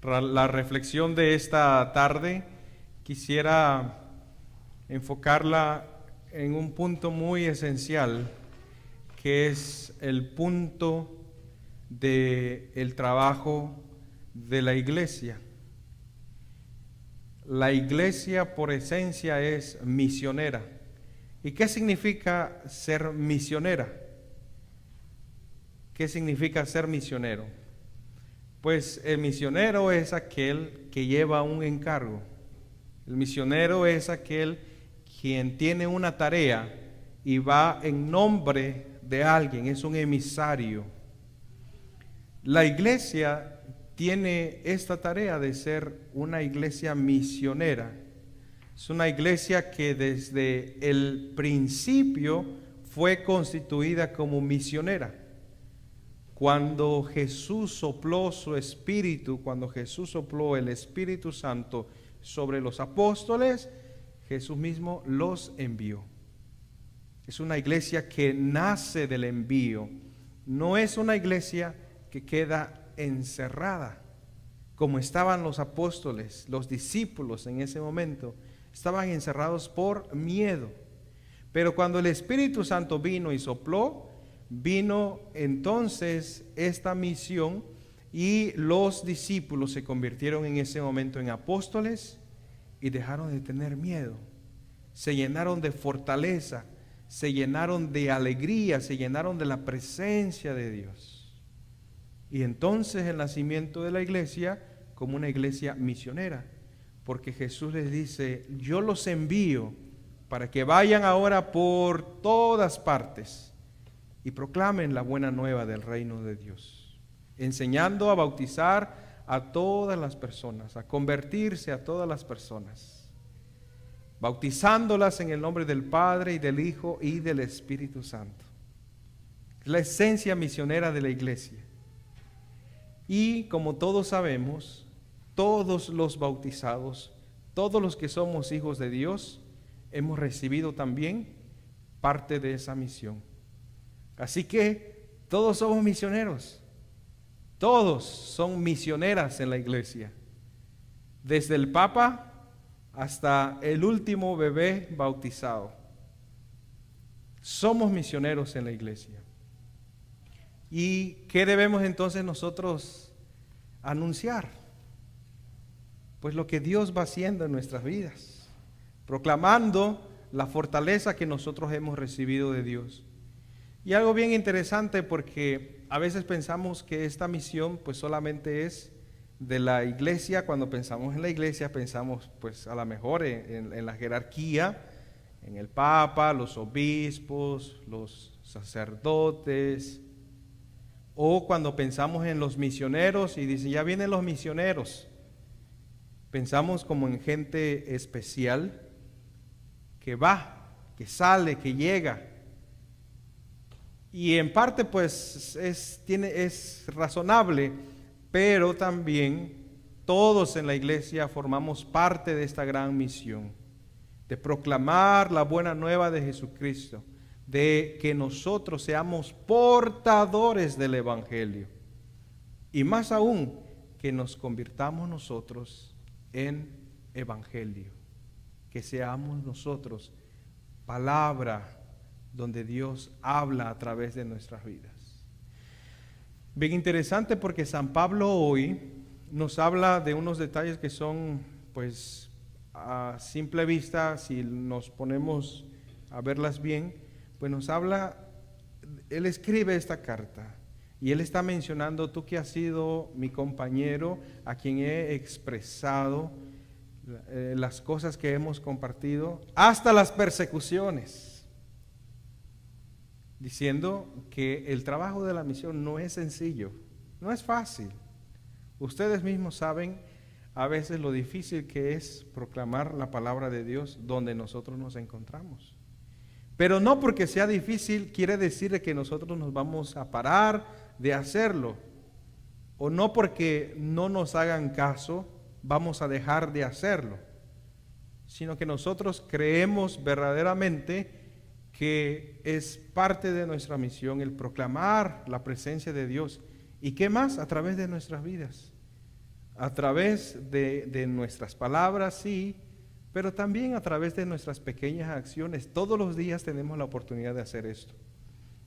La reflexión de esta tarde quisiera enfocarla en un punto muy esencial, que es el punto del trabajo de la iglesia. La iglesia por esencia es misionera. ¿Y qué significa ser misionera? ¿Qué significa ser misionero? Pues el misionero es aquel que lleva un encargo. El misionero es aquel quien tiene una tarea y va en nombre de alguien, es un emisario. La iglesia tiene esta tarea de ser una iglesia misionera. Es una iglesia que desde el principio fue constituida como misionera. Cuando Jesús sopló su espíritu, cuando Jesús sopló el Espíritu Santo sobre los apóstoles, Jesús mismo los envió. Es una iglesia que nace del envío. No es una iglesia que queda encerrada, como estaban los apóstoles, los discípulos en ese momento. Estaban encerrados por miedo. Pero cuando el Espíritu Santo vino y sopló, vino entonces esta misión y los discípulos se convirtieron en ese momento en apóstoles y dejaron de tener miedo. Se llenaron de fortaleza, se llenaron de alegría, se llenaron de la presencia de Dios. Y entonces el nacimiento de la iglesia como una iglesia misionera, porque Jesús les dice: yo los envío para que vayan ahora por todas partes y proclamen la buena nueva del reino de Dios, enseñando a bautizar a todas las personas, a convertirse a todas las personas, bautizándolas en el nombre del Padre y del Hijo y del Espíritu Santo. Es la esencia misionera de la iglesia. Y como todos sabemos, todos los bautizados, todos los que somos hijos de Dios, hemos recibido también parte de esa misión. Así que todos somos misioneros, todos son misioneras en la iglesia, desde el Papa hasta el último bebé bautizado. Somos misioneros en la iglesia. ¿Y qué debemos entonces nosotros anunciar? Pues lo que Dios va haciendo en nuestras vidas, proclamando la fortaleza que nosotros hemos recibido de Dios. Y algo bien interesante, porque a veces pensamos que esta misión pues solamente es de la iglesia. Cuando pensamos en la iglesia pensamos pues a lo mejor en la jerarquía, en el Papa, los obispos, los sacerdotes, o cuando pensamos en los misioneros y dicen ya vienen los misioneros, pensamos como en gente especial que va, que sale, que llega. Y en parte pues es razonable, pero también todos en la iglesia formamos parte de esta gran misión, de proclamar la buena nueva de Jesucristo, de que nosotros seamos portadores del Evangelio. Y más aún, que nos convirtamos nosotros en Evangelio, que seamos nosotros palabra donde Dios habla a través de nuestras vidas. Bien interesante, porque San Pablo hoy nos habla de unos detalles que son, pues, a simple vista, si nos ponemos a verlas bien, pues nos habla, él escribe esta carta y él está mencionando: tú que has sido mi compañero, a quien he expresado las cosas que hemos compartido, hasta las persecuciones. Diciendo que el trabajo de la misión no es sencillo, no es fácil. Ustedes mismos saben a veces lo difícil que es proclamar la palabra de Dios donde nosotros nos encontramos. Pero no porque sea difícil quiere decir que nosotros nos vamos a parar de hacerlo, o no porque no nos hagan caso vamos a dejar de hacerlo, sino que nosotros creemos verdaderamente que es parte de nuestra misión el proclamar la presencia de Dios. ¿Y qué más? A través de nuestras vidas. a través de nuestras palabras, sí, pero también a través de nuestras pequeñas acciones. Todos los días tenemos la oportunidad de hacer esto.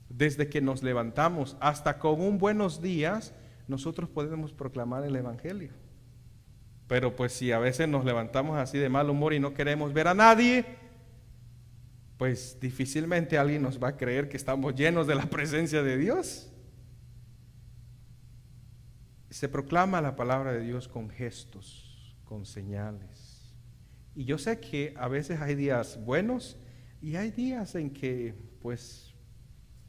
Desde que nos levantamos hasta con un buenos días, nosotros podemos proclamar el Evangelio. Pero pues si a veces nos levantamos así de mal humor y no queremos ver a nadie, pues difícilmente alguien nos va a creer que estamos llenos de la presencia de Dios. Se proclama la palabra de Dios con gestos, con señales. Y yo sé que a veces hay días buenos y hay días en que pues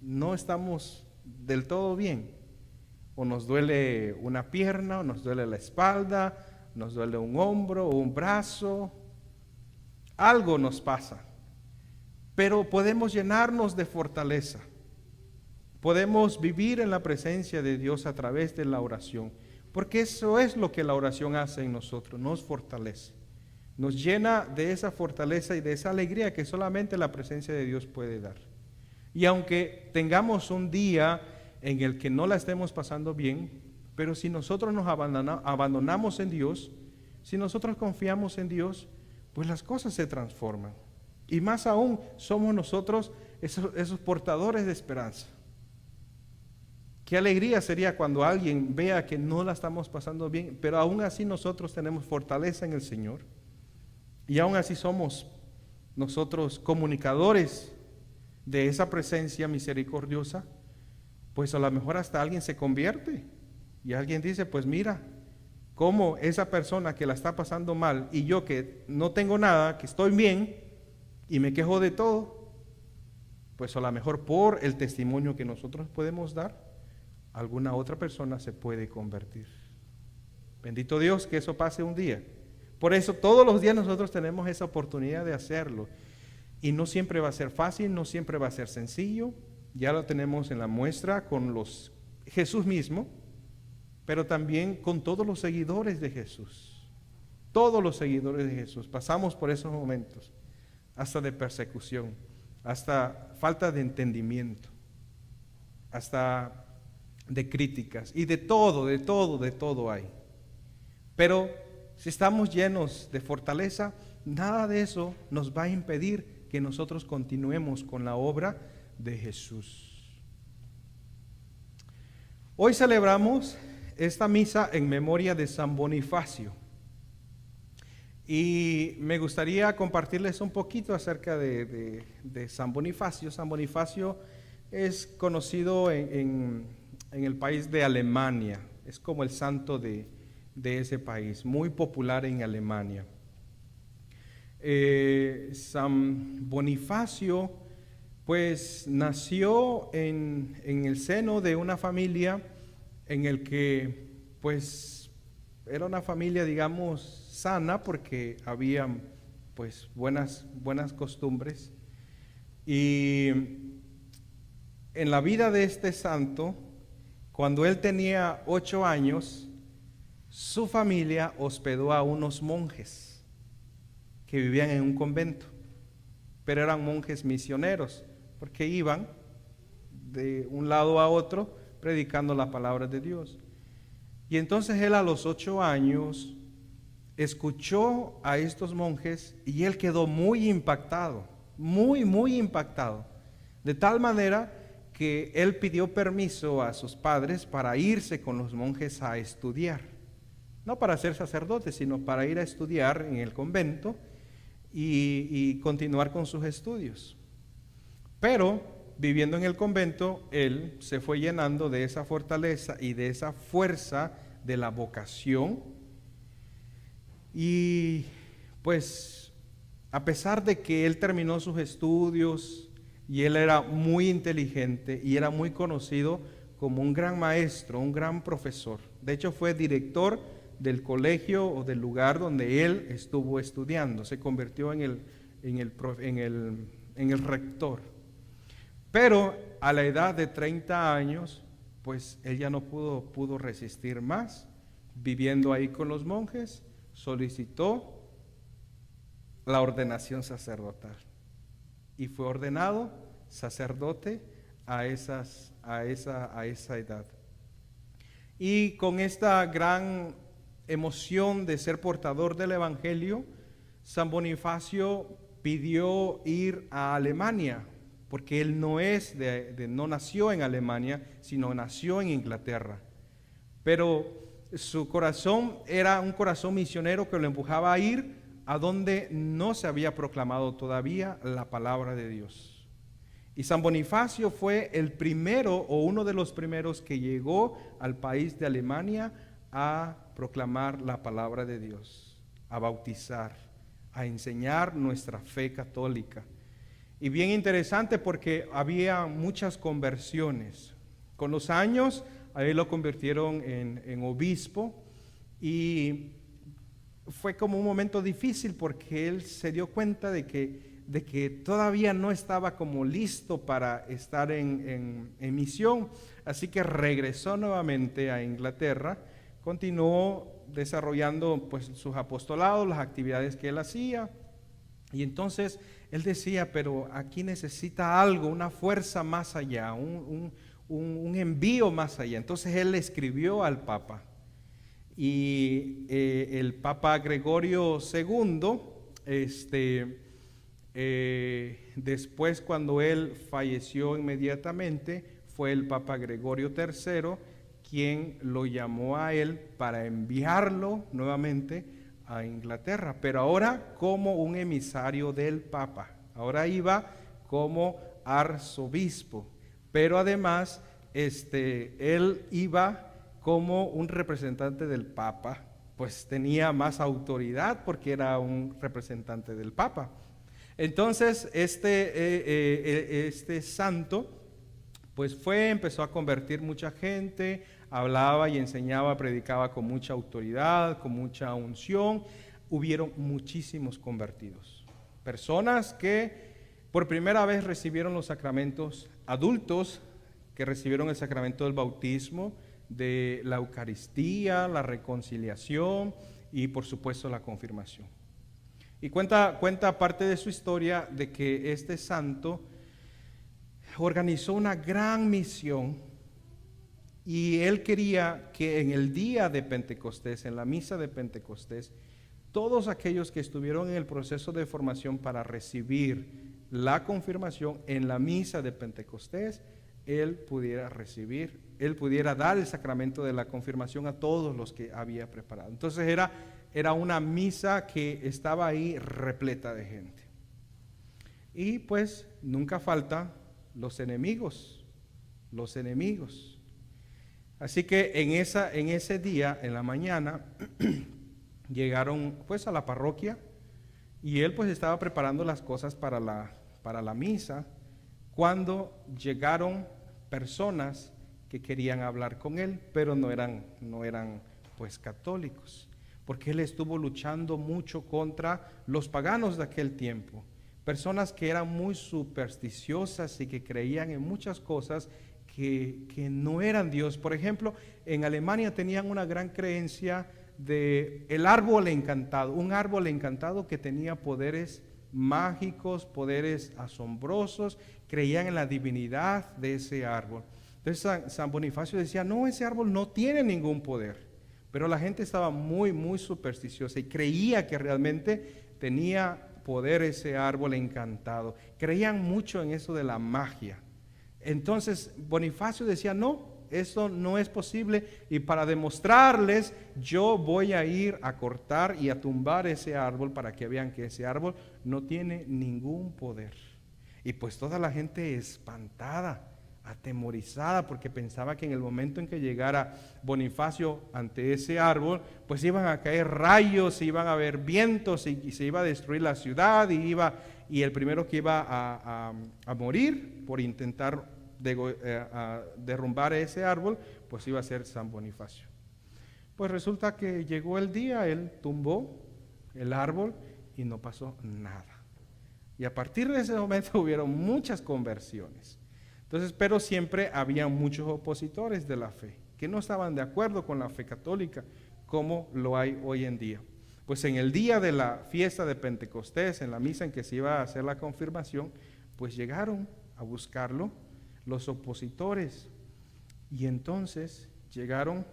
no estamos del todo bien. O nos duele una pierna, o nos duele la espalda, nos duele un hombro o un brazo. Algo nos pasa. Pero podemos llenarnos de fortaleza. Podemos vivir en la presencia de Dios a través de la oración. Porque eso es lo que la oración hace en nosotros, nos fortalece. Nos llena de esa fortaleza y de esa alegría que solamente la presencia de Dios puede dar. Y aunque tengamos un día en el que no la estemos pasando bien, pero si nosotros nos abandonamos en Dios, si nosotros confiamos en Dios, pues las cosas se transforman. Y más aún, somos nosotros esos portadores de esperanza. Qué alegría sería cuando alguien vea que no la estamos pasando bien, pero aún así nosotros tenemos fortaleza en el Señor. Y aún así somos nosotros comunicadores de esa presencia misericordiosa. Pues a lo mejor hasta alguien se convierte y alguien dice, pues mira, cómo esa persona que la está pasando mal y yo que no tengo nada, que estoy bien y me quejo de todo, pues a lo mejor por el testimonio que nosotros podemos dar, alguna otra persona se puede convertir. Bendito Dios que eso pase un día. Por eso todos los días nosotros tenemos esa oportunidad de hacerlo. Y no siempre va a ser fácil, no siempre va a ser sencillo. Ya lo tenemos en la muestra con Jesús mismo, pero también con todos los seguidores de Jesús. Todos los seguidores de Jesús pasamos por esos momentos, hasta de persecución, hasta falta de entendimiento, hasta de críticas y de todo hay. Pero si estamos llenos de fortaleza, nada de eso nos va a impedir que nosotros continuemos con la obra de Jesús. Hoy celebramos esta misa en memoria de San Bonifacio y me gustaría compartirles un poquito acerca de San Bonifacio. San Bonifacio es conocido en el país de Alemania, es como el santo de ese país, muy popular en Alemania. San Bonifacio pues nació en el seno de una familia en el que pues era una familia digamos sana porque había pues buenas costumbres, y en la vida de este santo, cuando él tenía 8 años, su familia hospedó a unos monjes que vivían en un convento, pero eran monjes misioneros, porque iban de un lado a otro predicando la palabra de Dios. Y entonces él a los 8 años escuchó a estos monjes y él quedó muy impactado, muy impactado, de tal manera que él pidió permiso a sus padres para irse con los monjes a estudiar, no para ser sacerdote, sino para ir a estudiar en el convento y continuar con sus estudios. Pero viviendo en el convento, él se fue llenando de esa fortaleza y de esa fuerza de la vocación. Y pues a pesar de que él terminó sus estudios y él era muy inteligente y era muy conocido como un gran maestro, un gran profesor. De hecho fue director del colegio o del lugar donde él estuvo estudiando, se convirtió en el rector. Pero a la edad de 30 años, pues él ya no pudo resistir más, viviendo ahí con los monjes, solicitó la ordenación sacerdotal y fue ordenado sacerdote a esa edad. Y con esta gran emoción de ser portador del Evangelio, San Bonifacio pidió ir a Alemania, porque él no nació en Alemania, sino nació en Inglaterra. Pero su corazón era un corazón misionero que lo empujaba a ir a donde no se había proclamado todavía la palabra de Dios. Y San Bonifacio fue el primero o uno de los primeros que llegó al país de Alemania a proclamar la palabra de Dios, a bautizar, a enseñar nuestra fe católica. Y bien interesante porque había muchas conversiones. Con los años, a él lo convirtieron en obispo y fue como un momento difícil porque él se dio cuenta de que todavía no estaba como listo para estar en misión. Así que regresó nuevamente a Inglaterra, continuó desarrollando pues sus apostolados, las actividades que él hacía. Y entonces él decía, pero aquí necesita algo, una fuerza más allá, un envío más allá. Entonces él le escribió al Papa. Y el Papa Gregorio II, después cuando él falleció inmediatamente, fue el Papa Gregorio III quien lo llamó a él para enviarlo nuevamente a Inglaterra, pero ahora como un emisario del Papa. Ahora iba como arzobispo, pero además él iba como un representante del Papa, pues tenía más autoridad porque era un representante del Papa. Entonces este santo pues empezó a convertir mucha gente, hablaba y enseñaba, predicaba con mucha autoridad, con mucha unción. Hubieron muchísimos convertidos, personas que por primera vez recibieron los sacramentos, adultos que recibieron el sacramento del bautismo, de la Eucaristía, la reconciliación y por supuesto la confirmación. Y cuenta parte de su historia de que este santo organizó una gran misión y él quería que en el día de Pentecostés, en la misa de Pentecostés, todos aquellos que estuvieron en el proceso de formación para recibir la confirmación en la misa de Pentecostés, él pudiera recibir, él pudiera dar el sacramento de la confirmación a todos los que había preparado. Entonces era una misa que estaba ahí repleta de gente. Y pues nunca faltan los enemigos. Así que en ese día, en la mañana, llegaron pues a la parroquia y él pues estaba preparando las cosas para la misa cuando llegaron personas que querían hablar con él, pero no eran pues católicos, porque él estuvo luchando mucho contra los paganos de aquel tiempo, personas que eran muy supersticiosas y que creían en muchas cosas que no eran Dios. Por ejemplo, en Alemania tenían una gran creencia de el árbol encantado, un árbol encantado que tenía poderes mágicos, poderes asombrosos, creían en la divinidad de ese árbol. Entonces San Bonifacio decía, no, ese árbol no tiene ningún poder, pero la gente estaba muy, muy supersticiosa y creía que realmente tenía poder ese árbol encantado, creían mucho en eso de la magia. Entonces Bonifacio decía, no, eso no es posible y para demostrarles yo voy a ir a cortar y a tumbar ese árbol para que vean que ese árbol no tiene ningún poder. Y pues toda la gente espantada, atemorizada, porque pensaba que en el momento en que llegara Bonifacio ante ese árbol, pues iban a caer rayos, iban a haber vientos y se iba a destruir la ciudad y el primero que iba a morir por intentar derrumbar ese árbol, pues iba a ser San Bonifacio. Pues resulta que llegó el día, él tumbó el árbol y no pasó nada. Y a partir de ese momento hubieron muchas conversiones. Entonces, pero siempre había muchos opositores de la fe, que no estaban de acuerdo con la fe católica, como lo hay hoy en día. Pues en el día de la fiesta de Pentecostés, en la misa en que se iba a hacer la confirmación, pues llegaron a buscarlo los opositores y entonces llegaron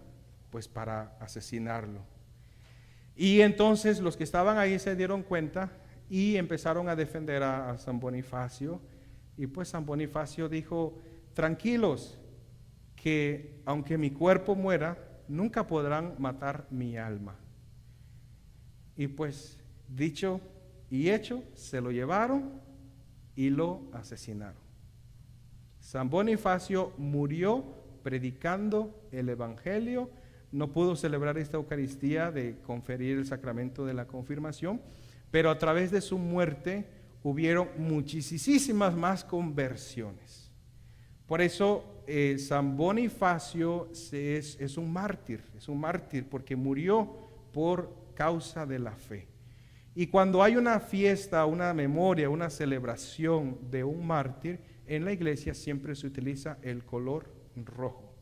pues para asesinarlo. Y entonces los que estaban ahí se dieron cuenta y empezaron a defender a San Bonifacio. Y pues San Bonifacio dijo, tranquilos, que aunque mi cuerpo muera, nunca podrán matar mi alma. Y pues dicho y hecho, se lo llevaron y lo asesinaron. San Bonifacio murió predicando el Evangelio, no pudo celebrar esta Eucaristía de conferir el sacramento de la confirmación, pero a través de su muerte hubieron muchísimas más conversiones. Por eso San Bonifacio es un mártir porque murió por causa de la fe. Y cuando hay una fiesta, una memoria, una celebración de un mártir, en la iglesia siempre se utiliza el color rojo.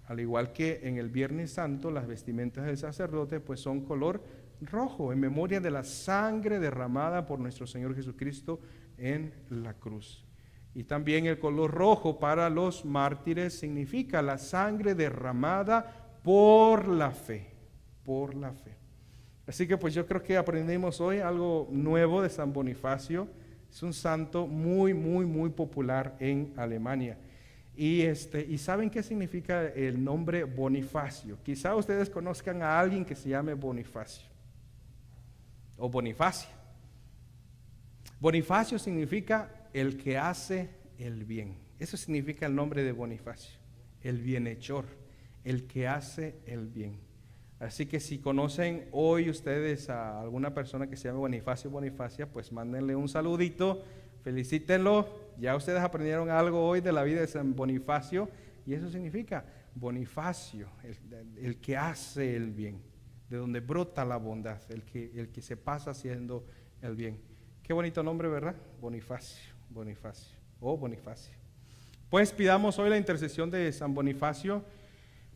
Al igual que en el Viernes Santo, las vestimentas del sacerdote pues son color rojo, en memoria de la sangre derramada por nuestro Señor Jesucristo en la cruz. Y también el color rojo para los mártires significa la sangre derramada por la fe, por la fe. Así que pues yo creo que aprendimos hoy algo nuevo de San Bonifacio. Es un santo muy popular en Alemania. Y ¿saben qué significa el nombre Bonifacio? Quizá ustedes conozcan a alguien que se llame Bonifacio o Bonifacia. Bonifacio significa el que hace el bien. Eso significa el nombre de Bonifacio, el bienhechor, el que hace el bien. Así que si conocen hoy ustedes a alguna persona que se llame Bonifacio o Bonifacia, pues mándenle un saludito, felicítenlo. Ya ustedes aprendieron algo hoy de la vida de San Bonifacio, y eso significa Bonifacio, el que hace el bien, de donde brota la bondad, el que se pasa haciendo el bien. Qué bonito nombre, ¿verdad? Bonifacio, Bonifacio o Bonifacio. Pues pidamos hoy la intercesión de San Bonifacio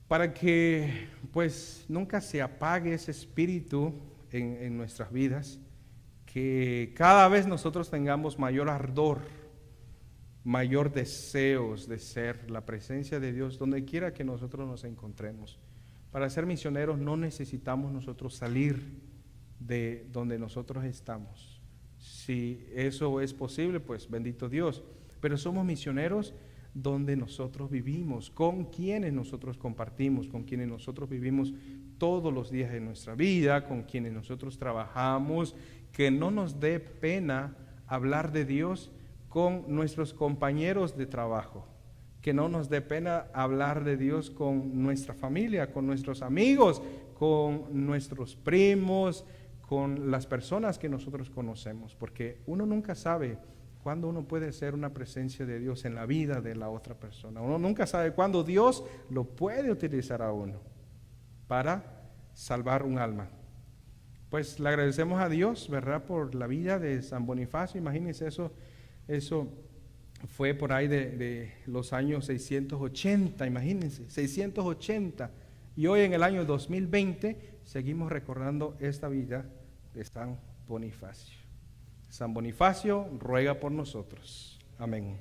para que pues nunca se apague ese espíritu en nuestras vidas, que cada vez nosotros tengamos mayor ardor, mayor deseos de ser la presencia de Dios donde quiera que nosotros nos encontremos. Para ser misioneros no necesitamos nosotros salir de donde nosotros estamos. Si eso es posible, pues bendito Dios. Pero somos misioneros donde nosotros vivimos, con quienes nosotros compartimos, con quienes nosotros vivimos todos los días de nuestra vida, con quienes nosotros trabajamos, que no nos dé pena hablar de Dios con nuestros compañeros de trabajo, que no nos dé pena hablar de Dios con nuestra familia, con nuestros amigos, con nuestros primos, con las personas que nosotros conocemos, porque uno nunca sabe cuándo uno puede ser una presencia de Dios en la vida de la otra persona. Uno nunca sabe cuándo Dios lo puede utilizar a uno para salvar un alma. Pues le agradecemos a Dios, ¿verdad?, por la vida de San Bonifacio. Imagínense eso fue por ahí de los años 680, imagínense, 680. Y hoy en el año 2020 seguimos recordando esta vida de San Bonifacio. San Bonifacio ruega por nosotros. Amén.